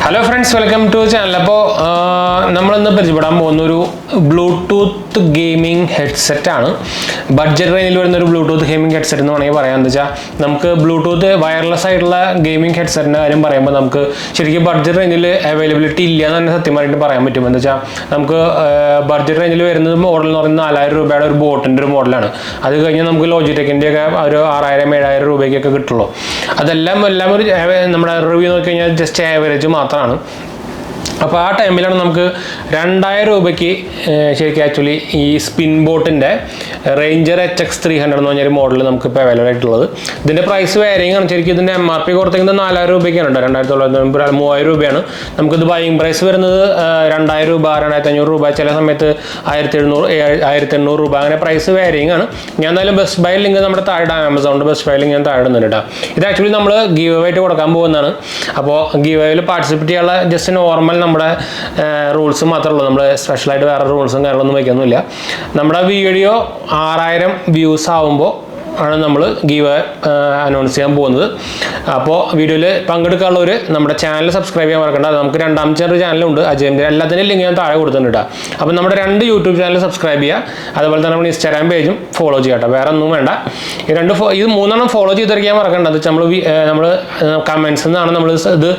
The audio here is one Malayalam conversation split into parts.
Hello friends, welcome to the channel. We will Bluetooth gaming headset. Budget range Bluetooth gaming headset. Bluetooth wireless gaming headset. Budget range availability. Budget range model boat model. That's Logitech just average മാത്രമാണ് അപ്പോൾ ആ ടൈമിലാണ് നമുക്ക് 2000 രൂപയ്ക്ക് ശരിക്കും ആക്ച്വലി ഈ സ്പിൻബോട്ടിന്റെ റേഞ്ചർ HX300 എന്ന് പറഞ്ഞ ഒരു മോഡൽ നമുക്ക് ഇപ്പോൾ അവൈലബിൾ ആയിട്ടുള്ളത്. ഇതിന്റെ പ്രൈസ് വേരിയിങ് ആണ്. ശരിക്കും ഇതിന്റെ MRP കൊടുത്തിരിക്കുന്നത് 4000 രൂപയ്ക്കാണ്. 2900 രൂപയാണ്. നമുക്ക് ഇത് ബൈയിങ് പ്രൈസ് വരുന്നത് 2000 രൂപ 2500 രൂപ ചില സമയത്ത് 1700 രൂപ അങ്ങനെ പ്രൈസ് വേരിയിങ് ആണ്. ഞാൻ എന്തായാലും ബെസ്റ്റ് ബൈ ലിങ്ക് നമ്മുടെ താഴെ ആമസോണിന്റെ ബെസ്റ്റ് ബൈ ലിങ്ക് ഞാൻ താഴെ ഇടുന്നുണ്ട് ട്ടോ. ഇത് ആക്ച്വലി നമ്മൾ ഗിവ് അവേ ആയിട്ട് കൊടുക്കാൻ പോകുന്നതാണ്. അപ്പോൾ ഗിവ് അവേയിൽ പാർട്ടിസിപ്പേറ്റ് ചെയ്യാനുള്ള ജസ്റ്റ് നോർമൽ നമ്മുടെ റൂൾസ് മാത്രമേ ഉള്ളൂ. നമ്മൾ സ്പെഷ്യലായിട്ട് വേറെ റൂൾസും കാര്യങ്ങളൊന്നും വയ്ക്കുന്നില്ല. നമ്മുടെ വീഡിയോ 6000 വ്യൂസ് ആവുമ്പോൾ ആണ് നമ്മൾ ഗീവ് അനൗൺസ് ചെയ്യാൻ പോകുന്നത്. അപ്പോൾ വീഡിയോയിൽ പങ്കെടുക്കാനുള്ളവർ നമ്മുടെ ചാനൽ സബ്സ്ക്രൈബ് ചെയ്യാൻ മറക്കണ്ട. അത് നമുക്ക് രണ്ടാമത്തെ ഒരു ചാനലുണ്ട് അജയൻ്റെ, എല്ലാത്തിനും ലിങ്ക് ഞാൻ താഴെ കൊടുത്തിട്ടുണ്ട്. അപ്പോൾ നമ്മുടെ 2 യൂട്യൂബ് ചാനൽ സബ്സ്ക്രൈബ് ചെയ്യുക, അതുപോലെ തന്നെ നമ്മൾ ഇൻസ്റ്റാഗ്രാം പേജും ഫോളോ ചെയ്യട്ടെ. വേറെ ഒന്നും വേണ്ട. ഇത് 3 ഫോളോ ചെയ്തിരിക്കാൻ മറക്കണ്ട. അത് നമ്മൾ കമൻസിൽ നിന്നാണ് നമ്മൾ ഇത്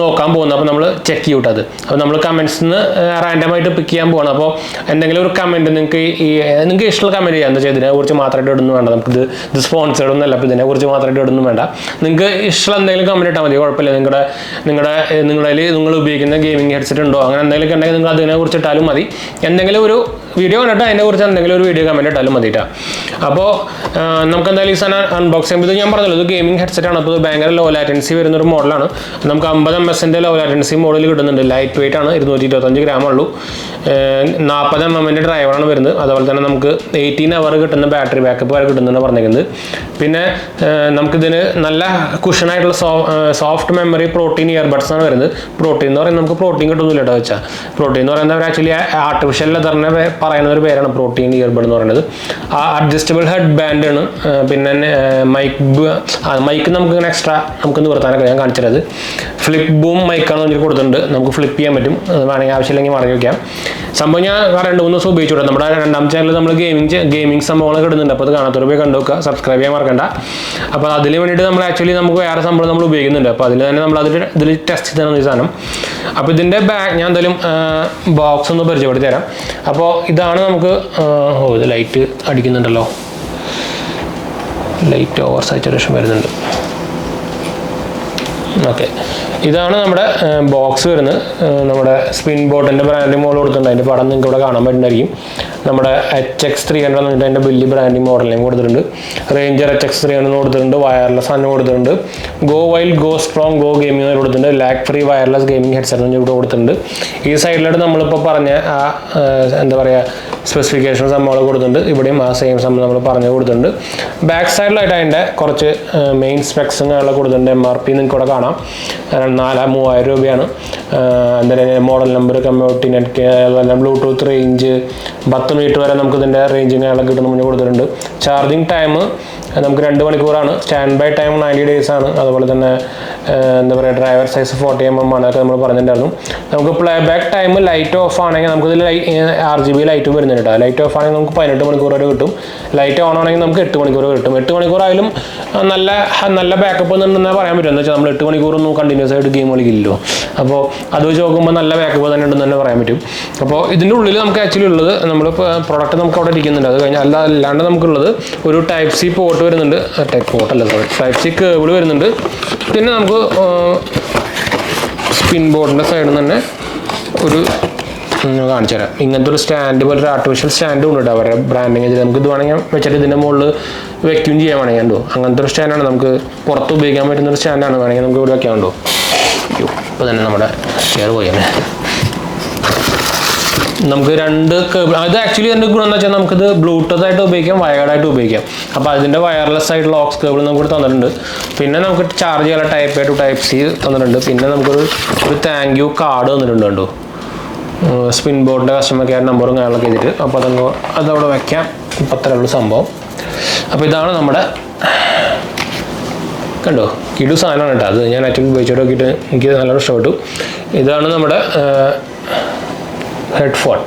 നോക്കാൻ പോകുന്നത്. അപ്പോൾ നമ്മൾ ചെക്ക് ചെയ്യൂട്ട് അത്. അപ്പോൾ നമ്മൾ കമൻസിൽ നിന്ന് റാൻഡമായിട്ട് പിക്ക് ചെയ്യാൻ പോകണം. അപ്പോൾ എന്തെങ്കിലും ഒരു കമൻറ്റ് നിങ്ങൾക്ക് ഇഷ്ടമുള്ള കമൻറ്റ് ചെയ്യാം. എന്താ വെച്ചാൽ ഇതിനെക്കുറിച്ച് മാത്രമായിട്ട് ഇടുന്നു വേണ്ട. ഇത് സ്പോൺസേർഡ് ഒന്നല്ല. അപ്പോൾ ഇതിനെക്കുറിച്ച് മാത്രമായിട്ട് ഇടുന്നു വേണ്ട. നിങ്ങൾക്ക് ഇഷ്ടമുള്ള എന്തെങ്കിലും കമൻറ്റ് ഇട്ടാൽ മതി, കുഴപ്പമില്ല. നിങ്ങൾ ഉപയോഗിക്കുന്ന ഗെയിമിംഗ് ഹെഡ്സെറ്റ് ഉണ്ടോ അങ്ങനെ എന്തെങ്കിലും ഉണ്ടെങ്കിൽ നിങ്ങൾ അതിനെക്കുറിച്ച് ഇട്ടാലും മതി. എന്തെങ്കിലും ഒരു വീഡിയോ കണ്ടിട്ട് അതിനെക്കുറിച്ച് എന്തെങ്കിലും ഒരു വീഡിയോ കമൻറ്റ് ഇട്ടാലും മതി ട്ടോ. അപ്പോൾ നമുക്ക് എന്തായാലും ഈ സാധനം അൺബോക്സ് ചെയ്യുമ്പോൾ ഇത് ഞാൻ പറഞ്ഞല്ലോ, ഇത് ഗെയിമിംഗ് ഹെഡ്സെറ്റ് ആണ്. അപ്പോൾ ഇത് ഭയങ്കര ലോ ലാറ്റൻസി വരുന്നൊരു മോഡലാണ്. നമുക്ക് 50 ms ലോ ലാറ്റൻസി മോഡൽ കിട്ടുന്നുണ്ട്. ലൈറ്റ് വെയിറ്റ് ആണ്, 225 gram ഉള്ളൂ. 40 mm ഡ്രൈവറാണ് വരുന്നത്. അതുപോലെ തന്നെ നമുക്ക് 18 hour കിട്ടുന്ന ബാറ്ററി ബാക്കപ്പ് വരെ കിട്ടുന്നുണ്ട് പറഞ്ഞിരിക്കുന്നത്. പിന്നെ നമുക്കിതിന് നല്ല കുഷനായിട്ടുള്ള സോഫ്റ്റ് മെമ്മറി പ്രോട്ടീൻ ഇയർബഡ്സ് ആണ് വരുന്നത്. പ്രോട്ടീൻ എന്ന് പറയുന്നത് നമുക്ക് പ്രോട്ടീൻ കിട്ടുന്നില്ല കേട്ടോ വെച്ചാൽ. പ്രോട്ടീൻ എന്ന് പറയുന്നത് ആക്ച്വലി ആർട്ടിഫിഷ്യൽ ലെതറിനെ പറയുന്ന ഒരു പേരാണ് പ്രോട്ടീൻ ഇയർബഡ് എന്ന് പറയുന്നത്. അഡ്ജസ്റ്റബിൾ ഹെഡ് ബാൻഡ് ആണ്. പിന്നെ മൈക്ക് നമുക്ക് ഇങ്ങനെ എക്സ്ട്രാ നമുക്ക് നിവർത്താനൊക്കെ ഞാൻ കാണിച്ചത്. ഫ്ലിപ്പ് ബൂം മൈക്കാണ് നമുക്ക് കൊടുത്തിട്ടുണ്ട്. നമുക്ക് ഫ്ലിപ്പ് ചെയ്യാൻ പറ്റും. വേണമെങ്കിൽ ആവശ്യമില്ലെങ്കിൽ മറക്കി വയ്ക്കാം. സംഭവം ഞാൻ 2-3 ദിവസം ഉപയോഗിച്ചു. നമ്മുടെ രണ്ടാമത്തെ ചാനലിൽ നമ്മൾ ഗെയിമിംഗ് സംഭവങ്ങളൊക്കെ ഇടുന്നുണ്ട്. അപ്പോൾ അത് കാണാത്തവർ പോയി കണ്ടു നോക്കുക, സബ്സ്ക്രൈബ് ചെയ്യാൻ മറക്കണ്ട. അപ്പോൾ അതിന് വേണ്ടിയിട്ട് നമ്മൾ ആക്ച്വലി നമുക്ക് വേറെ സംഭവം നമ്മൾ ഉപയോഗിക്കുന്നുണ്ട്. അപ്പോൾ അതിൽ തന്നെ നമ്മൾ ഇതിൽ ടെസ്റ്റ് ചെയ്താണ് ഈ സാധനം. അപ്പോൾ ഇതിൻ്റെ ഞാൻ എന്തായാലും ബോക്സ് ഒന്ന് പരിചയപ്പെടുത്തി തരാം. അപ്പോൾ ഇതാണ് നമുക്ക് ഇത് ലൈറ്റ് അടിക്കുന്നുണ്ടല്ലോ, ലൈറ്റ് ഓവർ സാച്ചുറേഷൻ വരുന്നുണ്ട്. ഓക്കെ, ഇതാണ് നമ്മുടെ ബോക്സ് വരുന്നത്. നമ്മുടെ സ്പിൻബോട്ടിൻ്റെ ബ്രാൻഡിങ് മോഡൽ കൊടുത്തിട്ടുണ്ട്. അതിൻ്റെ പടം നിങ്ങൾക്ക് ഇവിടെ കാണാൻ പറ്റുന്നതായിരിക്കും. നമ്മുടെ HX300 എന്ന് പറഞ്ഞിട്ട് അതിൻ്റെ വലിയ ബ്രാൻഡിങ് മോഡലിനും കൊടുത്തിട്ടുണ്ട്. റേഞ്ചർ HX300 കൊടുത്തിട്ടുണ്ട്. വയർലെസ് ആണ് കൊടുത്തിട്ടുണ്ട്. Go wild go strong go gaming കൊടുത്തിട്ടുണ്ട്. Lag free wireless gaming headset ഇവിടെ കൊടുത്തിട്ടുണ്ട്. ഈ സൈഡിലായിട്ട് നമ്മളിപ്പോൾ പറഞ്ഞ ആ എന്താ പറയുക സ്പെസിഫിക്കേഷൻ സംഭവങ്ങൾ കൊടുത്തിട്ടുണ്ട്. ഇവിടെയും ആ സെയിം സംഭവം നമ്മൾ പറഞ്ഞു കൊടുത്തിട്ടുണ്ട്. ബാക്ക് സൈഡിലായിട്ട് അതിൻ്റെ കുറച്ച് മെയിൻ സ്പെക്സും കാര്യങ്ങളൊക്കെ കൊടുത്തിട്ടുണ്ട്. MRP നിങ്ങൾക്ക് ഇവിടെ കാണാം, 3000 രൂപയാണ്. എന്തായാലും മോഡൽ നമ്പർ, കമ്മ്യൂണിറ്റി നെറ്റ്, അതുപോലെ ബ്ലൂടൂത്ത് റേഞ്ച് 10 മീറ്റർ വരെ നമുക്ക് ഇതിൻ്റെ റേഞ്ചിങ് കാര്യങ്ങളൊക്കെ കിട്ടുന്ന മുന്നേ കൊടുത്തിട്ടുണ്ട്. ചാർജിങ് ടൈം നമുക്ക് 2 മണിക്കൂറാണ്. സ്റ്റാൻഡ് ബൈ ടൈം 90 days ആണ്. അതുപോലെ തന്നെ എന്താ പറയുക ഡ്രൈവർ സൈസ് 40 mm ആണ്. അതൊക്കെ നമ്മൾ പറഞ്ഞിട്ടുണ്ടായിരുന്നു. നമുക്ക് play back time light of ആണെങ്കിൽ നമുക്കിതിൽ RGB ലൈറ്റ് വരുന്നുണ്ട്. ലൈറ്റ് ഓഫ് ആണെങ്കിൽ നമുക്ക് 18 മണിക്കൂർ വരെ കിട്ടും. ലൈറ്റ് ഓൺ ആണെങ്കിൽ നമുക്ക് 8 മണിക്കൂർ കിട്ടും. 8 മണിക്കൂറായാലും നല്ല ബാക്കപ്പ് എന്നുണ്ടെന്ന് പറയാൻ പറ്റും. എന്താ വെച്ചാൽ നമ്മൾ 8 മണിക്കൂറൊന്നും കണ്ടിന്യൂസ് ആയിട്ട് ഗെയിം കളിക്കില്ലല്ലോ. അപ്പോൾ അത് വെച്ച് നോക്കുമ്പോൾ നല്ല ബാക്കപ്പ് തന്നെ ഉണ്ടെന്ന് തന്നെ പറയാൻ പറ്റും. അപ്പോൾ ഇതിൻ്റെ ഉള്ളിൽ നമുക്ക് ആക്ച്വലി ഉള്ളത് നമ്മൾ പ്രോഡക്റ്റ് നമുക്ക് അവിടെ ഇരിക്കുന്നുണ്ട്. അത് കഴിഞ്ഞാൽ അല്ലാണ്ട് നമുക്കുള്ളത് ഒരു Type-C പോർട്ട് വരുന്നുണ്ട്. Type-C കേബിൾ വരുന്നുണ്ട്. പിന്നെ നമുക്ക് സ്പിൻബോട്ടിൻ്റെ സൈഡിൽ നിന്ന് തന്നെ ഒരു കാണിച്ചു തരാം. ഇങ്ങനത്തെ ഒരു സ്റ്റാൻഡ് പോലെ ഒരു ആർട്ടിഫിഷ്യൽ സ്റ്റാൻഡും ഉണ്ട് അവരുടെ ബ്രാൻഡിങ് ചെയ്ത്. നമുക്ക് ഇത് വേണമെങ്കിൽ വെച്ചിട്ട് ഇതിൻ്റെ മുകളിൽ വെക്യൂം ചെയ്യാൻ വേണമെങ്കിൽ ഉണ്ടോ. അങ്ങനത്തെ ഒരു സ്റ്റാൻഡാണ്. നമുക്ക് പുറത്ത് ഉപയോഗിക്കാൻ പറ്റുന്ന ഒരു സ്റ്റാൻഡാണ്. വേണമെങ്കിൽ നമുക്ക് ഇവിടെ വെക്കാനുണ്ടോ. ഇപ്പോൾ തന്നെ നമ്മുടെ ഷെയർ പോയാണ്. നമുക്ക് 2 കേബിൾ. അത് ആക്ച്വലി എൻ്റെ ഗുണം എന്ന് വെച്ചാൽ നമുക്കിത് ബ്ലൂടൂത്ത് ആയിട്ട് ഉപയോഗിക്കാം, വയർഡ് ആയിട്ട് ഉപയോഗിക്കാം. അപ്പോൾ അതിൻ്റെ വയർലെസ് ആയിട്ടുള്ള ഓക്സ് കേബിൾ നമുക്ക് തന്നിട്ടുണ്ട്. പിന്നെ നമുക്ക് ചാർജ് ചെയ്യാനുള്ള Type-A to Type-C തന്നിട്ടുണ്ട്. പിന്നെ നമുക്കൊരു താങ്ക് യു കാർഡ് തന്നിട്ടുണ്ട് കണ്ടോ. സ്പിൻബോട്ടിൻ്റെ കസ്റ്റമർ കെയർ നമ്പറും കാര്യങ്ങളൊക്കെ ചെയ്തിട്ട്. അപ്പോൾ അതവിടെ വയ്ക്കാം. ഇപ്പോൾ അത്രേ ഉള്ളൂ സംഭവം. അപ്പോൾ ഇതാണ് നമ്മുടെ കണ്ടോ കിടു സാധനമാണ് കേട്ടോ അത് ഞാൻ ആക്ച്വലി ഉപയോഗിച്ചിട്ട് നോക്കിയിട്ട് എനിക്ക് നല്ലോണം ഇഷ്ടപ്പെട്ടു ഇതാണ് നമ്മുടെ ഹെഡ്ഫോൺ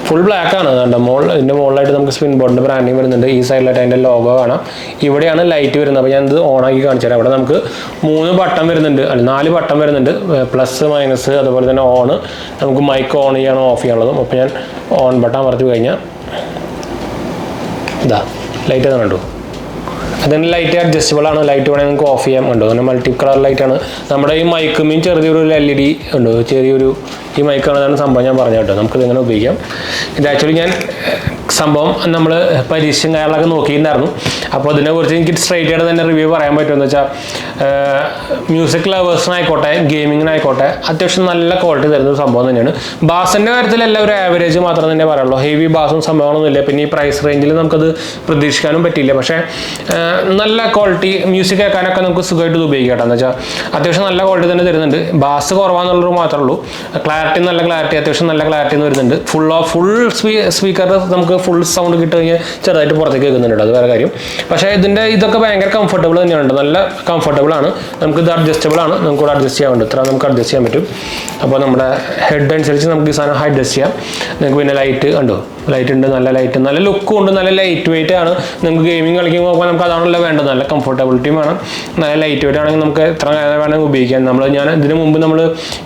ഫുൾ ബ്ലാക്ക് ആണ് കണ്ടോ ഇതിൻ്റെ മുകളിലായിട്ട് നമുക്ക് സ്പിൻബോട്ടിൻ്റെ ബ്രാൻഡിങ് വരുന്നുണ്ട് ഈ സൈഡിലായിട്ട് അതിൻ്റെ ലോഗോ കാണാം ഇവിടെയാണ് ലൈറ്റ് വരുന്നത് അപ്പോൾ ഞാനിത് ഓണാക്കി കാണിച്ചു തരാം അവിടെ നമുക്ക് 3 ബട്ടൺ വരുന്നുണ്ട് അല്ല 4 ബട്ടൺ വരുന്നുണ്ട് പ്ലസ് മൈനസ് അതുപോലെ തന്നെ ഓണ് നമുക്ക് മൈക്ക് ഓൺ ചെയ്യാനോ ഓഫ് ചെയ്യാനുള്ളതും അപ്പോൾ ഞാൻ ഓൺ ബട്ടൺ അമർത്തി കഴിഞ്ഞാൽ ഇതാ ലൈറ്റ് അത് കണ്ടു അതിന് ലൈറ്റ് അഡ്ജസ്റ്റബിൾ ആണ് ലൈറ്റ് വേണമെങ്കിൽ നിങ്ങൾക്ക് ഓഫ് ചെയ്യാം കണ്ടോ അങ്ങനെ മൾട്ടി കളർ ലൈറ്റാണ് നമ്മുടെ ഈ മൈക്കുമീൻ ചെറിയൊരു LED ഉണ്ടോ ചെറിയൊരു ഈ മൈക്കാണ് സംഭവം ഞാൻ പറഞ്ഞു കേട്ടോ നമുക്കിത് ഇങ്ങനെ ഉപയോഗിക്കാം ഇത് ആക്ച്വലി ഞാൻ സംഭവം നമ്മൾ പരീക്ഷയും കാര്യങ്ങളൊക്കെ നോക്കിയിട്ടുണ്ടായിരുന്നു അപ്പോൾ അതിനെക്കുറിച്ച് എനിക്ക് സ്ട്രൈറ്റ് ആയിട്ട് തന്നെ റിവ്യൂ പറയാൻ പറ്റുമെന്ന് വെച്ചാൽ മ്യൂസിക് ലവേഴ്സിനായിക്കോട്ടെ ഗെയിമിങ്ങിനായിക്കോട്ടെ അത്യാവശ്യം നല്ല ക്വാളിറ്റി തരുന്ന ഒരു സംഭവം തന്നെയാണ് ബാസിൻ്റെ കാര്യത്തിൽ എല്ലാം ഒരു ആവറേജ് മാത്രം തന്നെ പറയുള്ളൂ ഹെവി ബാസും സംഭവങ്ങളൊന്നുമില്ല പിന്നെ ഈ പ്രൈസ് റേഞ്ചിൽ നമുക്കത് പ്രതീക്ഷിക്കാനും പറ്റില്ല പക്ഷേ നല്ല ക്വാളിറ്റി മ്യൂസിക് കേൾക്കാനൊക്കെ നമുക്ക് സുഖമായിട്ട് ഇത് ഉപയോഗിക്കാം എന്ന് വെച്ചാൽ അത്യാവശ്യം നല്ല ക്വാളിറ്റി തന്നെ തരുന്നുണ്ട് ബാസ് കുറവാന്നുള്ളൊരു മാത്രമേ ഉള്ളൂ ക്ലാരിറ്റി നല്ല ക്ലാരിറ്റി അത്യാവശ്യം നല്ല ക്ലാരിറ്റി വരുന്നുണ്ട് ഫുൾ സ്പീക്കർ നമുക്ക് ഫുൾ സൗണ്ട് കിട്ടി കഴിഞ്ഞാൽ ചെറുതായിട്ട് പുറത്തേക്ക് കേൾക്കുന്നുണ്ട് അത് വേറെ കാര്യം പക്ഷേ ഇതൊക്കെ ഭയങ്കര കംഫർട്ടബിൾ തന്നെയാണ് നല്ല കംഫർട്ടബിൾ ആണ് നമുക്ക് ഇത് അഡ്ജസ്റ്റബിൾ ആണ് നമുക്ക് ഇവിടെ അഡ്ജസ്റ്റ് ചെയ്യാൻ പറ്റും ഇത്ര നമുക്ക് അഡ്ജസ്റ്റ് ചെയ്യാൻ പറ്റും അപ്പോൾ നമ്മുടെ ഹെഡ് അനുസരിച്ച് നമുക്ക് ഈ സാധനം അഡ്ജസ്റ്റ് ചെയ്യാം നിങ്ങൾക്ക് പിന്നെ ലൈറ്റ് കണ്ടോ ലൈറ്റ് ഉണ്ട് നല്ല ലൈറ്റ് നല്ല ലുക്കും ഉണ്ട് നല്ല ലൈറ്റ് വെയിറ്റ് ആണ് നമുക്ക് ഗെയിമിംഗ് കളിക്കുമ്പോൾ നമുക്ക് അതാണല്ലോ വേണ്ടത് നല്ല കംഫർട്ടബിലിറ്റിയും വേണം നല്ല ലൈറ്റ് വെയിറ്റ് ആണെങ്കിൽ നമുക്ക് എത്ര വേണമെങ്കിൽ ഉപയോഗിക്കാം ഞാൻ ഇതിന് മുമ്പ് നമ്മൾ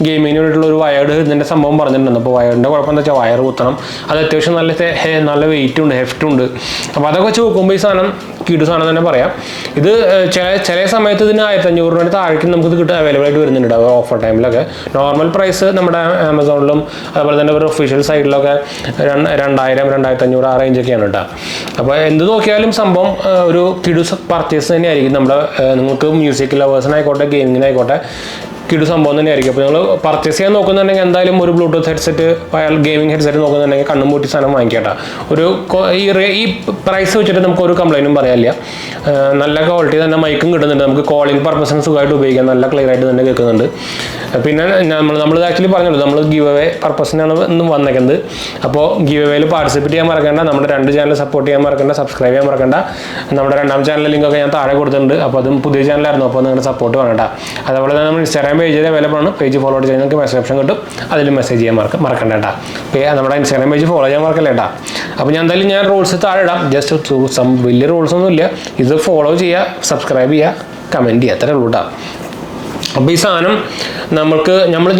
ഗെയിമിങ്ങിന് വേണ്ടിയിട്ടുള്ള ഒരു വയർഡ് ഇതിൻ്റെ സംഭവം പറഞ്ഞിട്ടുണ്ട് അപ്പോൾ വയറിൻ്റെ കുഴപ്പം എന്താ വെച്ചാൽ വയർ കുത്തണം അത് അത്യാവശ്യം നല്ല വെയിറ്റ് ഉണ്ട് ഹെഫ്റ്റ് ഉണ്ട് അപ്പോൾ അതൊക്കെ വെച്ച് നോക്കുമ്പോൾ ഈ സാധനം കിടു സാധനം തന്നെ പറയാം ഇത് ചില സമയത്ത് ഇതിന് 1500 രൂപയുടെ താഴേക്ക് നമുക്കിത് അവൈലബിൾ ആയിട്ട് വരുന്നുണ്ട് ഓഫർ ടൈമിലൊക്കെ നോർമൽ പ്രൈസ് നമ്മുടെ ആമസോണിലും അതുപോലെ തന്നെ ഒരു ഒഫീഷ്യൽ സൈറ്റിലൊക്കെ 2000-2500 ആ റേഞ്ചൊക്കെയാണ് കേട്ടോ അപ്പോൾ എന്ത് നോക്കിയാലും സംഭവം ഒരു കിടു പർച്ചേസ് തന്നെയായിരിക്കും നിങ്ങൾക്ക് മ്യൂസിക് ലവേഴ്സിനായിക്കോട്ടെ ഗെയിമിങ്ങിനായിക്കോട്ടെ കിടു സംഭവം തന്നെയായിരിക്കും അപ്പോൾ നിങ്ങൾ പർച്ചേസ് ചെയ്യാൻ നോക്കുന്നുണ്ടെങ്കിൽ എന്തായാലും ഒരു ബ്ലൂടൂത്ത് ഹെഡ്സെറ്റ് ഗെയിമിംഗ് ഹെഡ്സെറ്റ് നോക്കുന്നുണ്ടെങ്കിൽ കണ്ണും പൂട്ടി സാധനം വാങ്ങിക്കട്ടെ ഈ പ്രൈസ് വെച്ചിട്ട് നമുക്ക് ഒരു കംപ്ലൈൻറ്റും പറയാനില്ല നല്ല ക്വാളിറ്റി തന്നെ മൈക്കും കിട്ടുന്നുണ്ട് നമുക്ക് കോളിംഗ് പർപ്പസിന് സുഖമായിട്ട് ഉപയോഗിക്കാം നല്ല ക്ലിയർ ആയിട്ട് തന്നെ കേൾക്കുന്നുണ്ട് പിന്നെ നമ്മൾ ആക്ച്വലി പറഞ്ഞല്ലോ നമ്മൾ ഗിവ് അവേ പർപ്പസിനാണ് വന്നേക്കുന്നത് അപ്പോൾ ഗിവ് അവേയിൽ പാർട്ടിസിപ്പേറ്റ് ചെയ്യാൻ മറക്കണ്ട നമ്മുടെ 2 ചാനൽ സപ്പോർട്ട് ചെയ്യാൻ മറക്കണ്ട സബ്സ്ക്രൈബ് ചെയ്യാൻ മറക്കണ്ട നമ്മുടെ 2ാം ചാനലിലെ ലിങ്കൊക്കെ ഞാൻ താഴെ കൊടുത്തിട്ടുണ്ട് അപ്പോൾ അതും പുതിയ ചാനലായിരുന്നു അപ്പോൾ നിങ്ങളുടെ സപ്പോർട്ട് വേണ്ട അതുപോലെ തന്നെ നമ്മൾ ഇൻസ്റ്റാഗ്രാം പേജിൽ അവൈലബിൾ ആണ് പേജ് ഫോളോ ചെയ്ത് നിങ്ങൾക്ക് മെസ്സേജ് ഓപ്ഷൻ കിട്ടും അതിൽ മെസ്സേജ് ചെയ്യാൻ മറക്കണ്ട കേട്ടോ നമ്മുടെ ഇൻസ്റ്റാഗ്രാം പേജ് ഫോളോ ചെയ്യാൻ മറക്കല്ല കേട്ടോ അപ്പോൾ ഞാൻ റൂൾസ് താഴെ ഇടാം ജസ്റ്റ് വലിയ റൂൾസ് ഒന്നുമില്ല ഇത് ഫോളോ ചെയ്യുക സബ്സ്ക്രൈബ് ചെയ്യുക കമൻറ്റ് ചെയ്യുക അത്രേ ഉള്ളൂ കേട്ടോ അപ്പോൾ ഈ സാധനം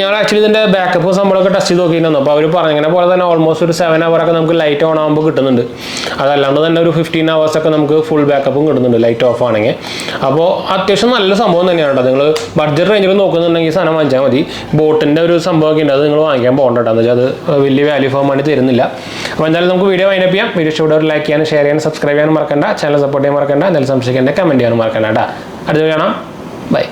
ഞാൻ ആക്ച്വലി ഇതിൻ്റെ ബാക്കപ്പ് സംഭവമൊക്കെ ടെസ്റ്റ് ചെയ്ത് നോക്കിയിട്ടുണ്ടായിരുന്നു അപ്പോൾ അവർ പറഞ്ഞിങ്ങനെ പോലെ തന്നെ ഓൾമോസ്റ്റ് ഒരു 7 hour ഒക്കെ നമുക്ക് ലൈറ്റ് ഓൺ ആകുമ്പോൾ കിട്ടുന്നുണ്ട് അതല്ലാണ്ട് തന്നെ ഒരു 15 hours ഒക്കെ നമുക്ക് ഫുൾ ബാക്കപ്പും കിട്ടുന്നുണ്ട് ലൈറ്റ് ഓഫ് ആണെങ്കിൽ അപ്പോൾ അത്യാവശ്യം നല്ല സംഭവം തന്നെയാണ് കേട്ടോ നിങ്ങൾ ബഡ്ജറ്റ് റേഞ്ചിൽ നോക്കുന്നുണ്ടെങ്കിൽ ഈ സാധനം വാങ്ങിച്ചാൽ മതി ബോട്ടിൻ്റെ ഒരു സംഭവമൊക്കെ ഉണ്ട് അത് നിങ്ങൾ വാങ്ങിക്കാൻ പോകണ്ട കേട്ടോ എന്ന് വെച്ചാൽ അത് വലിയ വാല്യൂ ഫോം ആയിട്ട് തരുന്നില്ല അപ്പോൾ എന്തായാലും നമുക്ക് വീഡിയോ വൈൻഡപ്പ് ചെയ്യാം വീഡിയോ ഇഷ്ടപ്പെട്ടവർ ലൈക്ക് ചെയ്യാനും ഷെയർ ചെയ്യാനും സബ്സ്ക്രൈബ് ചെയ്യാനും മറക്കണ്ട ചാനൽ സപ്പോർട്ട് ചെയ്യാൻ മറക്കണ്ട എന്തായാലും സംശയിക്കേണ്ട കമൻറ്റ് ചെയ്യാനും മറക്കണ്ട കേട്ടോ അടുത്ത കാണാം ബൈ